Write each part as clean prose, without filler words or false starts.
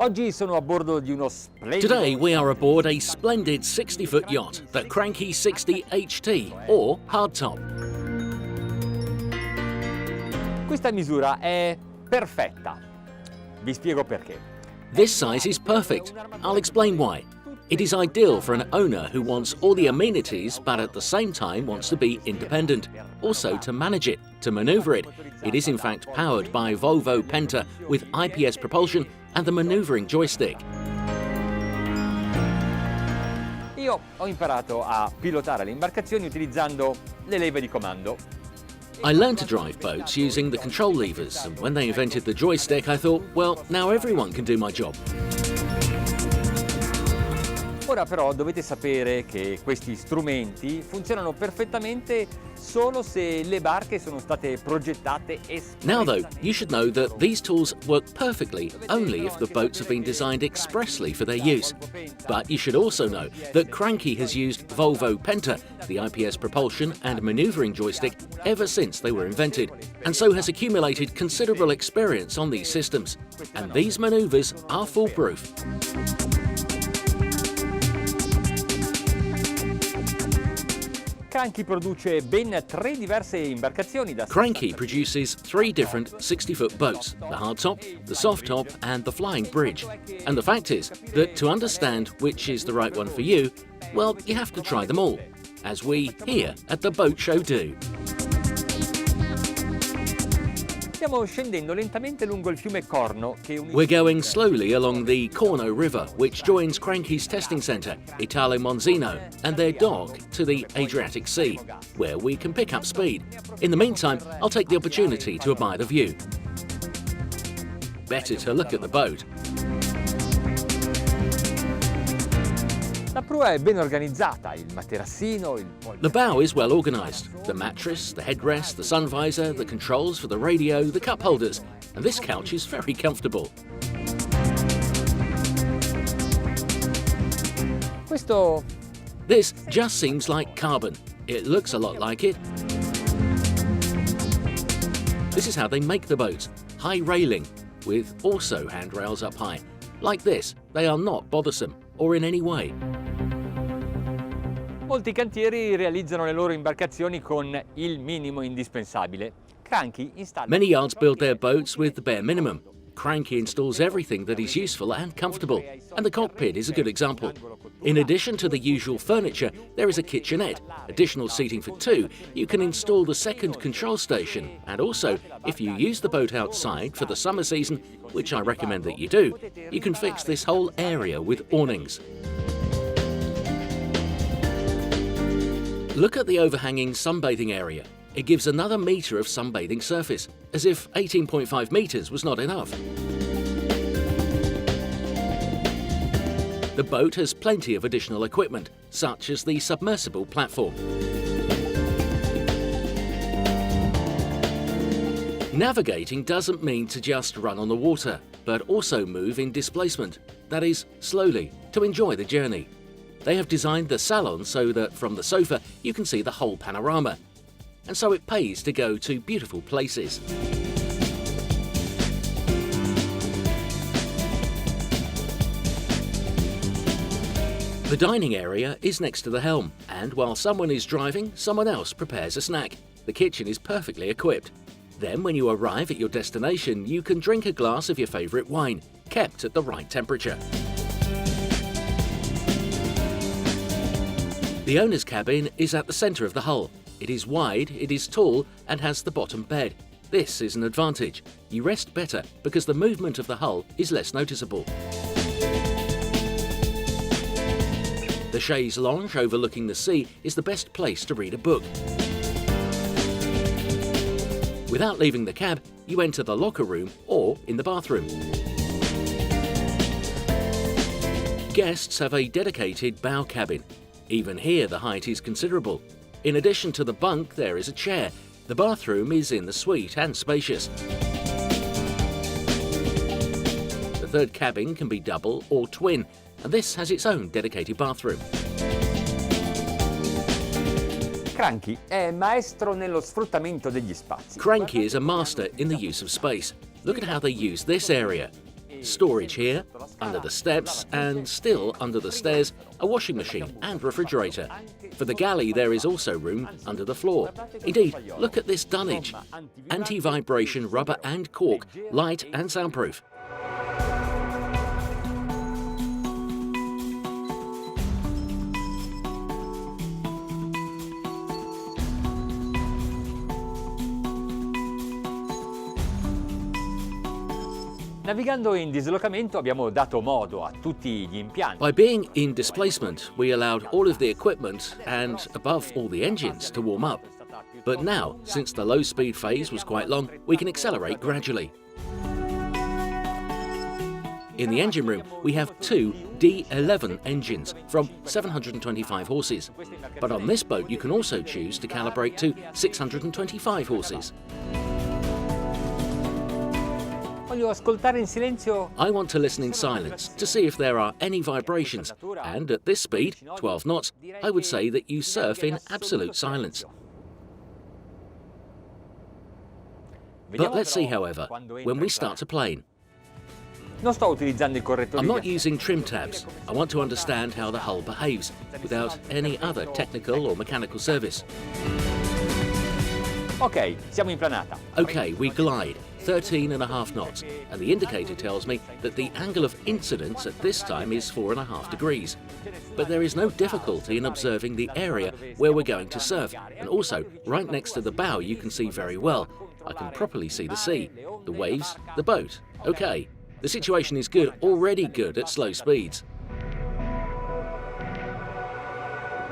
Oggi sono a bordo di uno splendido... Today we are aboard a splendid 60-foot yacht, the CRANCHI 60 HT, or hardtop. Questa misura è perfetta. Vi spiego perché. This size is perfect. I'll explain why. It is ideal for an owner who wants all the amenities but at the same time wants to be independent. Also to manage it, to maneuver it. It is in fact powered by Volvo Penta with IPS propulsion and the maneuvering joystick. Io ho imparato a pilotare le imbarcazioni utilizzando le leve di comando. I learned to drive boats using the control levers, and when they invented the joystick I thought, well, now everyone can do my job. Ora però dovete sapere che questi strumenti funzionano perfettamente solo se le barche sono state progettate Now though, you should know that these tools work perfectly only if the boats have been designed expressly for their use. But you should also know that CRANCHI has used Volvo Penta, the IPS propulsion and maneuvering joystick, ever since they were invented, and so has accumulated considerable experience on these systems. And these maneuvers are foolproof. CRANCHI produce ben 3 diverse imbarcazioni da... CRANCHI produces 3 different 60-foot boats, the hardtop, the softtop and the flying bridge. And the fact is that to understand which is the right one for you, well, you have to try them all, as we here at the boat show do. Stiamo scendendo lentamente lungo il fiume Corno che We're going slowly along the Corno River, which joins CRANCHI's testing centre, Italo Monzino, and their dock to the Adriatic Sea, where we can pick up speed. In the meantime, I'll take the opportunity to admire the view. Better to look at the boat. La prua è ben organizzata, il materassino, il... The bow is well organised. The mattress, the headrest, the sun visor, the controls for the radio, the cup holders. And this couch is very comfortable. This just seems like carbon. It looks a lot like it. This is how they make the boats. High railing, with also handrails up high. Like this, they are not bothersome, or in any way. Molti cantieri realizzano le loro imbarcazioni con il minimo indispensabile. CRANCHI installa... Many yards build their boats with the bare minimum. CRANCHI installs everything that is useful and comfortable, and the cockpit is a good example. In addition to the usual furniture, there is a kitchenette, additional seating for 2, you can install the second control station, and also, if you use the boat outside for the summer season, which I recommend that you do, you can fix this whole area with awnings. Look at the overhanging sunbathing area. It gives another metre of sunbathing surface, as if 18.5 metres was not enough. The boat has plenty of additional equipment, such as the submersible platform. Navigating doesn't mean to just run on the water, but also move in displacement, that is, slowly, to enjoy the journey. They have designed the salon so that from the sofa you can see the whole panorama. And so it pays to go to beautiful places. The dining area is next to the helm, and while someone is driving, someone else prepares a snack. The kitchen is perfectly equipped. Then when you arrive at your destination, you can drink a glass of your favourite wine, kept at the right temperature. The owner's cabin is at the centre of the hull. It is wide, it is tall, and has the bottom bed. This is an advantage. You rest better because the movement of the hull is less noticeable. The chaise lounge overlooking the sea is the best place to read a book. Without leaving the cab, you enter the locker room or in the bathroom. Guests have a dedicated bow cabin. Even here the height is considerable. In addition to the bunk, there is a chair. The bathroom is in the suite and spacious. The third cabin can be double or twin, and this has its own dedicated bathroom. CRANCHI è maestro nello sfruttamento degli spazi. CRANCHI is a master in the use of space. Look at how they use this area. storage here, under the steps, and still under the stairs, a washing machine and refrigerator. For the galley there is also room under the floor. Indeed, look at this dunnage. Anti-vibration rubber and cork, light and soundproof. Navigando in dislocamento abbiamo dato modo a tutti gli impianti. By being in displacement, we allowed all of the equipment and, above all, the engines to warm up. But now, since the low-speed phase was quite long, we can accelerate gradually. In the engine room, we have two D11 engines from 725 horses. But on this boat, you can also choose to calibrate to 625 horses. I want to listen in silence to see if there are any vibrations, and at this speed, 12 knots, I would say that you surf in absolute silence. But let's see, however, when we start to plane. I'm not using trim tabs. I want to understand how the hull behaves, without any other technical or mechanical service. Ok, siamo in planata. Okay, we glide, 13.5 knots, and the indicator tells me that the angle of incidence at this time is 4.5 degrees. But there is no difficulty in observing the area where we're going to surf, and also, right next to the bow you can see very well. I can properly see the sea, the waves, the boat. Okay, the situation is good, already good at slow speeds.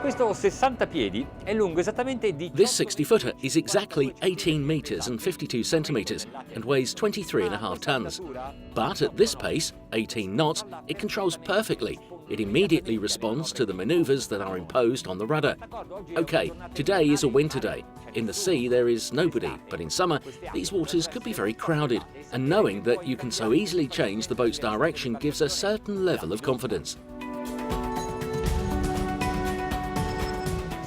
Questo 60 piedi è lungo esattamente di... This 60-footer is exactly 18 meters and 52 centimeters and weighs 23.5 tons. But at this pace, 18 knots, it controls perfectly. It immediately responds to the maneuvers that are imposed on the rudder. Okay, today is a winter day. In the sea there is nobody, but in summer these waters could be very crowded, and knowing that you can so easily change the boat's direction gives a certain level of confidence.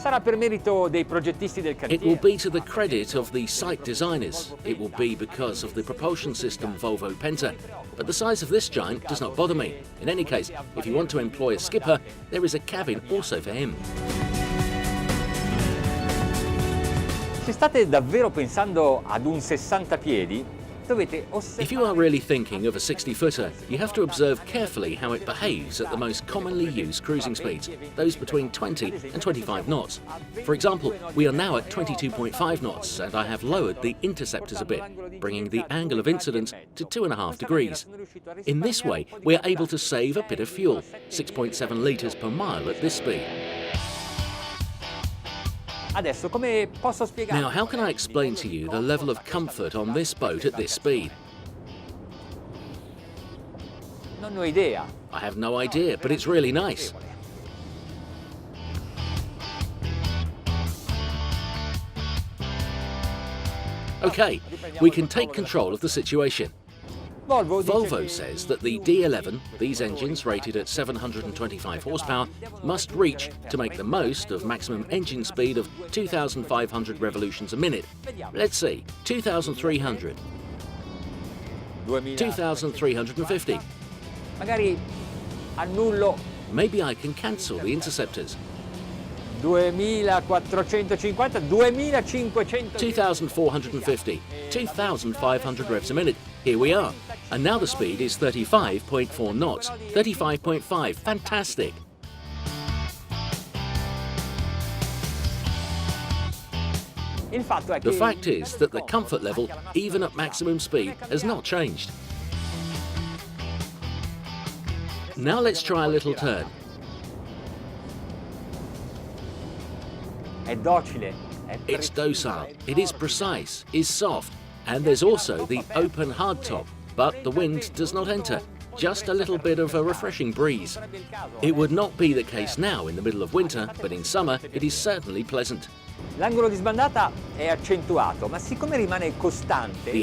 It will be to the credit of the site designers. It will be because of the propulsion system Volvo Penta. But the size of this giant does not bother me. In any case, if you want to employ a skipper, there is a cabin also for him. Se state davvero pensando ad un 60 piedi, if you are really thinking of a 60-footer, you have to observe carefully how it behaves at the most commonly used cruising speeds, those between 20 and 25 knots. For example, we are now at 22.5 knots, and I have lowered the interceptors a bit, bringing the angle of incidence to 2.5 degrees. In this way, we are able to save a bit of fuel, 6.7 litres per mile at this speed. Now, how can I explain to you the level of comfort on this boat at this speed? I have no idea, but it's really nice. Okay, we can take control of the situation. Volvo says that the D11, these engines rated at 725 horsepower, must reach to make the most of maximum engine speed of 2,500 revolutions a minute. Let's see, 2,300, 2,350. Maybe I can cancel the interceptors. 2,450, 2,500. 2,450, 2,500 revs a minute. Here we are. And now the speed is 35.4 knots. 35.5, fantastic. The fact is that the comfort level, even at maximum speed, has not changed. Now let's try a little turn. It's docile, it is precise, is soft, and there's also the open hardtop, but the wind does not enter, just a little bit of a refreshing breeze. It would not be the case now in the middle of winter, but in summer it is certainly pleasant. The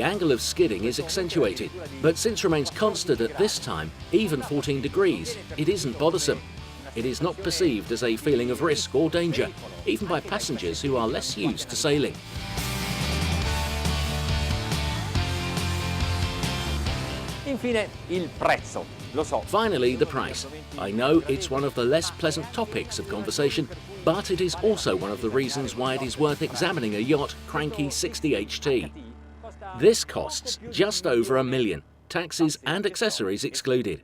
angle of skidding is accentuated, but since remains constant at this time, even 14 degrees, it isn't bothersome. It is not perceived as a feeling of risk or danger, even by passengers who are less used to sailing. Infine, il prezzo. Lo so. Finally, the price. I know it's one of the less pleasant topics of conversation, but it is also one of the reasons why it is worth examining a yacht CRANCHI 60HT. This costs just over £1 million, taxes and accessories excluded.